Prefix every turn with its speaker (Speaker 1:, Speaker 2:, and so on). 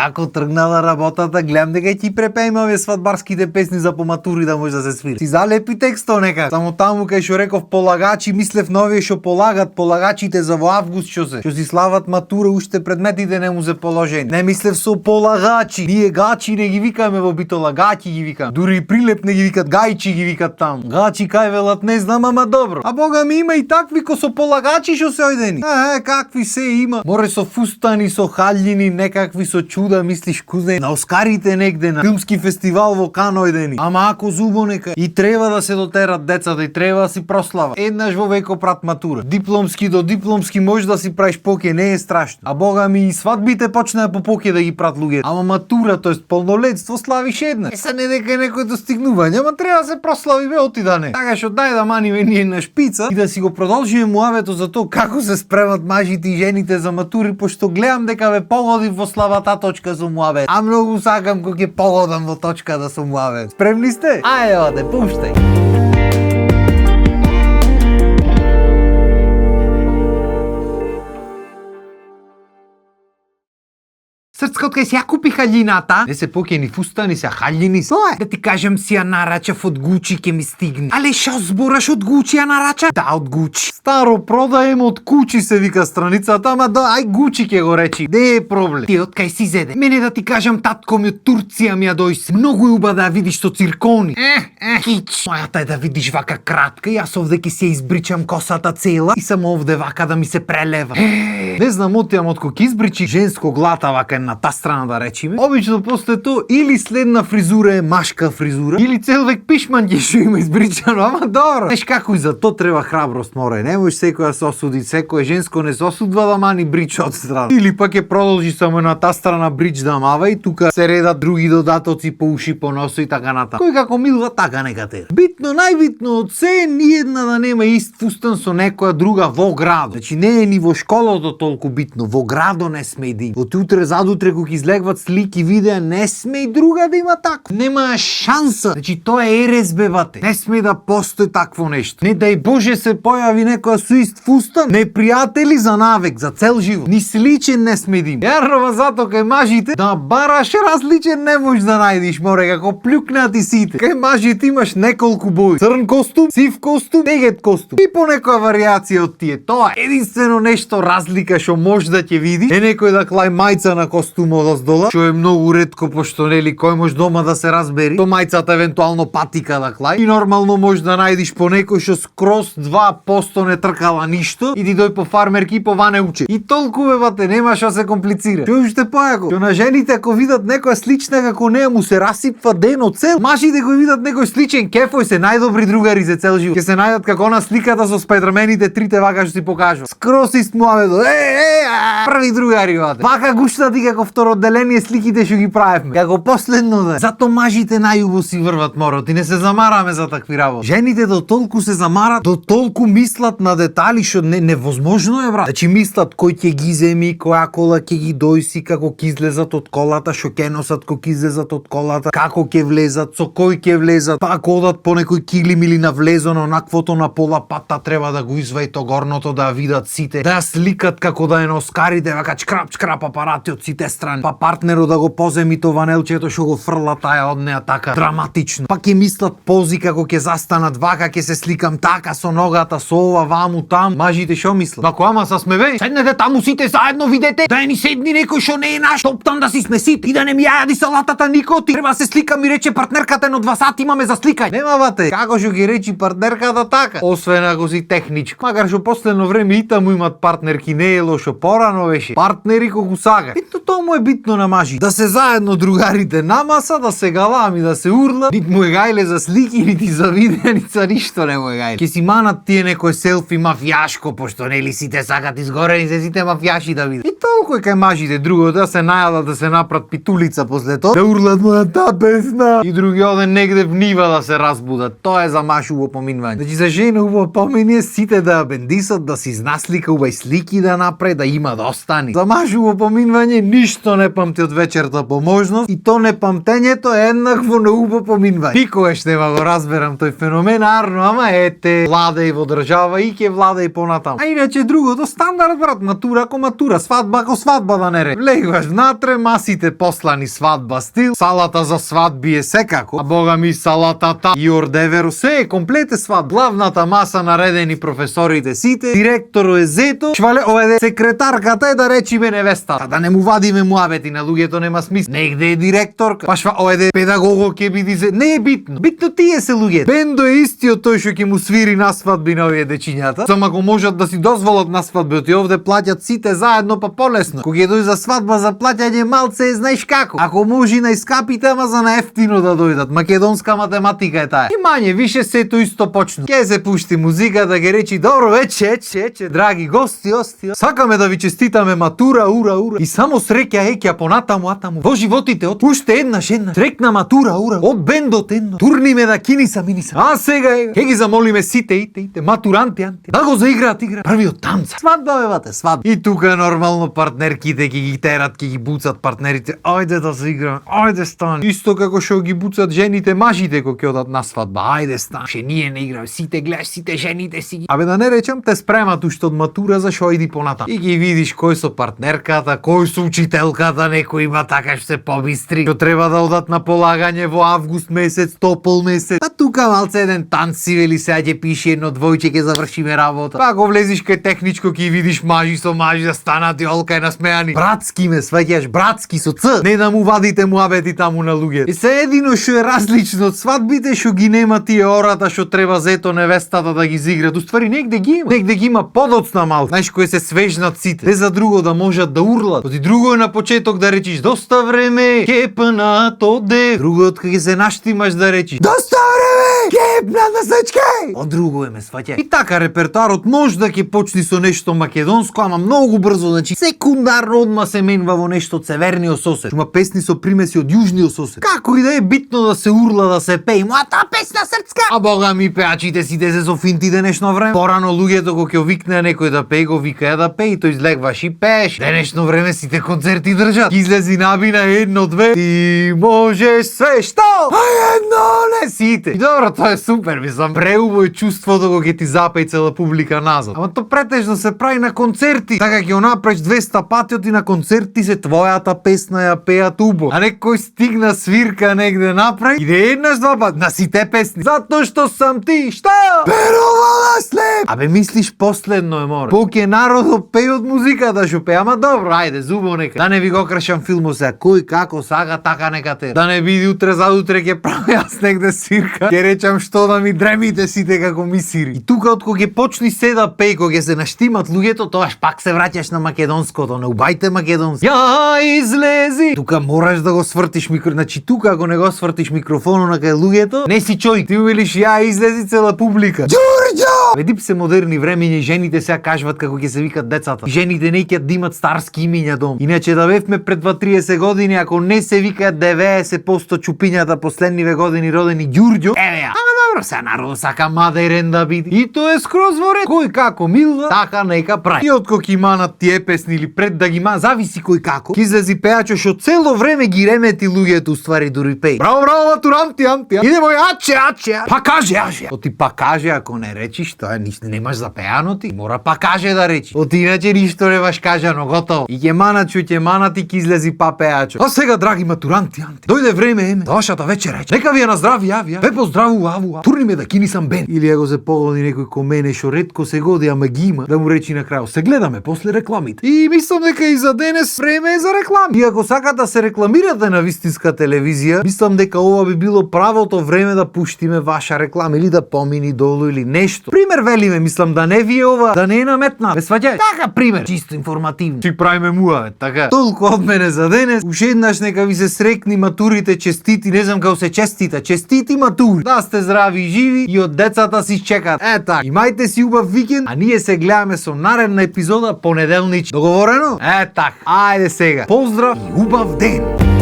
Speaker 1: Како тргнала работата, гледам дека ти препеима свадбарските песни за по матури да може да се свири. Си залепи текстот нека. Само таму кај што реков полагачи, мислев на овие што полагат, полагачите за во август што си слават матура, уште предметите не му се положени. Не мислев со полагачи. Ние гачи не ги викаме во битолагачи ги викаме. Дури и Прилеп не ги викат, гајчи ги викат таму. Гачи кај велат не знам, ама добро. А бога ми има и такви ко со полагачи што се ојдени. Какви се има. Море со фустани, со халјини, некакви со чуда, мислиш кузе на Оскарите негде на филмски фестивал во Кан ојдени. Ама ако зубо нека и треба да се дотерат децата и треба да си прослава. Еднаш во веко прат матура. Дипломски до дипломски може да си правиш поке, не е страшно. А бога ми и свадбите почнаа по поке да ги прат луѓе. Ама матура, тоест полнолетство славиш една. Се не дека некој достигнување, ама треба да се прослави бе отидане. Така што дај да маниме ние на шпица и да си го продолжиме муавето за тоа како се спремат мажите и жените за матури, пошто гледам дека ве погоди во славата точка со муавет. А многу сакам кога ќе погодам во точката со муавет. Спремни сте? Ајде, оде, пуштај. Срцкот кај си ја купи халјината. Не се покени фустани се халјини. Тоа е. Да ти кажам си ја нарачав од Гучи ке ми стигне. Але шо збораш од Гучи ја нарача? Да, од Гучи. Старо продаем од Кучи се вика страницата, ама да, ај Гучи ке го речи. Не е проблем. Ти од кај си зеде? Мене да ти кажам татко ми од Турција ми ја дојсе. Многу е уба да ја видиш со циркони. Кич. Мојата е да видиш вака кратка, јас овде ке си ја избричам косата цела и само овде вака да ми се прелева. Не знам отиам од кој избричи женско глата вака на та страна да речиме. Обично после тоа или следна фризура е машка фризура, или цел век пишман ќе што има избричано, ама добро. Знаеш како и за тоа треба храброст, море. Не може секој да се осуди, секој женско не се осудва да мани брич од страна. Или пак ќе продолжи само на та страна брич да мава и тука се редат други додатоци по уши, по носо и така натаму. Кој како милва така нека тера. Битно, најбитно од се ни една да нема ист фустан со некоја друга во град. Значи не е ни во школото толку битно, во градо не сме да има. Од утре задутре кога излегват слики, видеа, не сме и друга да има тако. Нема шанса. Значи тоа е РСБ бате. Не сме да постои такво нешто. Не дај Боже се појави некоја со ист фустан, непријатели за навек, за цел живот. Ни сличен не сме да има. Јарнова затоа кај мажите да бараш различен не можеш да најдиш, море, како плюкнати сите. Кај мажите имаш неколку бои. Црн костум, сив костум, тегет костум. И по некоја варијација од тие. Тоа е единствено нешто разлика што може да ќе види. Е некој да клај мајца на костумот оздола, што е многу ретко, пошто нели кој може дома да се разбери. То мајцата евентуално патика да клај. И нормално може да најдиш по некој што скроз 2% не тркала ништо и ти дој по фармерки и по ване уче. И толку бе бате, нема што се комплицира. Што уште појако? Што на жените ако видат некоја слична како неа му се расипва дено цел. Мажите кои видат некој сличен кефој се најдобри другари за цел живот. Ќе се најдат како она сликата со спајдермените трите вака што си покажува. Скроз ист муавето. Први другари бате. Вака гуштати како второделение сликите што ги правевме. Како последно да. Зато мажите најубо си врват морот и не се замараме за такви работи. Жените до толку се замарат, до толку мислат на детали што невозможно е брат. Значи мислат кој ќе ги земи, која кола ќе ги дојси, како ќе излезат од колата, што ќе носат кога ќе излезат од колата, како ќе влезат, со кој ќе влезат, пак одат по некој килим или навлезено онаквото на пола патта треба да го изваи то горното да видат сите, да ја сликат како да е на Оскарите, вака чкрап апарати од сите страни. Па партнерот да го поземи то ванелчето што го фрла таја од неа така драматично. Пак ќе мислат пози како ќе застанат вака, ќе се сликам така со ногата, со ова ваму там. Мажите што мислат? Вако ама са сме ве. Седнете таму сите заедно видете. Да ни седни некој што не е наш. Топтам да си сме сите и да не ми јади салатата никој. Треба да се слика ми рече партнерката едно 2 сати имаме за сликање. Нема бате. Како што ги речи партнерката така? Освен ако си техничко. Макар што последно време и таму имат партнерки, не е лошо. Порано беше. Партнери колку сага. Ето тоа му е битно на мажи. Да се заедно другарите на маса, да се галами, да се урла. Нит му е гајле за слики, нити за видеа, нити за ништо не му е гајле. Ке си манат тие некој селфи мафијашко, пошто нели сите сакат изгорени се сите мафијаши да видат. И толку е кај мажите, друго да се најадат да се направат питулица после тоа, да урлат мојата песна. И други оден негде в нива да се разбудат. Тоа е за маж убаво поминување. Значи за жена убаво помиње сите да ја бендисат, да си изнаслика убај слики да направи, да има да остани. За маж убаво поминување Ништо не памти од вечерта по можност и то непамтењето е еднакво на убо поминување. Никогаш нема го разберам тој феномен, арно, ама ете, влада и во држава и ќе влада и понатаму. А иначе другото стандард, брат, матура ако матура, свадба ако свадба да не ре. Легваш внатре, масите послани свадба стил, салата за свадби е секако, а бога ми салатата и ордеверо се е комплете свадба. Главната маса наредени професорите сите, директоро е зето, швале оведе секретарката е да речиме невестата. Да не му вадиме муабети на луѓето нема смисла. Негде е директорка, па шва оведе педагого ќе биде се. Не е битно. Битно тие се луѓето. Бендо е истиот тој што ќе му свири на свадби на овие дечињата. Само ако можат да си дозволат на свадби, и овде плаќат сите заедно па полесно. Кога ќе дојде за свадба за плаќање малце е знаеш како. Ако може најскапите, ама за наефтино да дојдат. Македонска математика е таа. И мање више сето исто почну. Ке се пушти музика да ги речи добро вече, драги гости, сакаме да ви честитаме матура, ура. И само среќа еќа понатаму, атаму. Во животите од уште еднаш, срекна матура, ура. Од бендот едно. Турниме да киниса, миниса. А сега ќе ги замолиме сите, матуранти, да го заиграат игра. Првиот танца. Свадба бевате, свадба. И тука нормално партнерките ќе ги терат, ќе ги буцат партнерите. Ајде да се играме. Ајде стани. Исто како што ги буцат жените мажите кога ќе одат на свадба. Ајде стани. Ше ние не играме. Сите гледаш, сите жените си. Абе да не речам те спремат уште од матура за шо иди понатаму. И ги видиш кој со партнерката, кој со учителката, некој има така што се побистри. Што треба да одат на полагање во август месец, топол месец. Па тука малце еден танц си вели сега ќе пише едно двојче ќе завршиме работа. Па ако влезиш кај техничко ќе видиш мажи со мажи да станат и олка е насмеани. Братски ме сваќаш, братски со ц. Не да му вадите муабети таму на луѓето. И се едино што е различно од свадбите што ги нема тие ората што треба зето невестата да ги зиграт. Уствари негде ги има. Негде ги има подоцна малку. Знаеш кои се свежнат сите. Не за друго да можат да урлат. Оти друго е на почеток да речиш доста време, кепнат оде. Другото кога се наштимаш да речиш доста време, кепнат на сечке. Од друго е ме сваќа. И така репертуарот може да ќе почни со нешто македонско, ама многу брзо, значи секундарно одма се менва во нешто од северниот сосед. Има песни со примеси од јужниот сосед. Како и да е битно да се урла, да се пее, мојата песна српска. А бога ми пеачите сите се со финти денешно време. Порано луѓето кога ќе викне некој да пее, го викаја да пее, тој излегваш и пееш. Денешно време сите концерти држат. Излези набина едно, две. Ти можеш све што? А едно не сите. И добро, тоа е супер, мислам, преубаво е чувството кога ќе ти запеј цела публика назад. Ама то претежно се прави на концерти. Така ќе направиш 200 пати оти на концерти се твојата песна ја пеат убо. А некој стигна свирка негде направи, иде еднаш два пати на сите песни. Затоа што сам ти, што? Перувала слеп. Абе мислиш последно е море. Поќе народот пее од музиката што пее, ама добро, ајде, зубо нека. Да не ви го кршам филмот сега, кој како сага така нека те. Да не биде утре задутре ќе прави јас негде свирка. Ќе речам што да ми дремите сите како ми сири. И тука од кога ќе почни се да пее, кога ќе се наштимат луѓето, тоаш пак се враќаш на македонското, не убајте македонски. Ја излези. Тука мораш да го свртиш значи тука ако не го свртиш микрофонот на кај луѓето, не си човек. Ти велиш ја излези цела публика. Ѓурѓо! Ведип се модерни времиња, жените сега кажуват како ќе се викат децата. Жените не ќе да имат старски имиња дом. Иначе да бевме пред 20-30 години, ако не се викаат 90% чупињата последниве години родени Ѓурѓо, еве ја. Ама добро, сега народот сака мадерен да биде. И тоа е скроз во ред. Кој како милва, така нека прави. И откако ќе манат тие песни или пред да ги манат, зависи кој како. Ќе излези пеачо што цело време ги ремети луѓето, уствари дури пеј. Браво, матуранти, идемо аче. Па каже, Оти па каже, ако не речиш, тоа немаш запеано ти. Мора па каже да речиш. Оти иначе ништо немаш кажано, готово. И ќе манат и ќе излези па пеачо. А сега, драги матуранти, дојде време, вашата вечера. Нека ви е на здрави, јави. Бе поздраву, аву. Турниме да кинисам бен. Или ако се погоди некој ко мене што ретко се годи, ама ги има, да му речи на крајот. Се гледаме после рекламите. И мислам дека и за денес време е за реклами. И ако сакате да се рекламирате на вистинска телевизија, мислам дека ова би било правото време да пуштиме ваша реклама или да помини долу или нешто. Пример велиме, мислам да не ви е ова, да не е наметна. Ме сваќај? Така пример, чисто информативно. Си правиме муа, така. Толку од мене за денес. Уште еднаш нека ви се срекни матурите честити, не знам како се честита. Честити матури. Да сте здрави и живи и од децата си чекат. Така. Имајте си убав викенд, а ние се гледаме со наредна епизода понеделнич. Договорено? Така. Ајде сега. Поздрав и убав ден.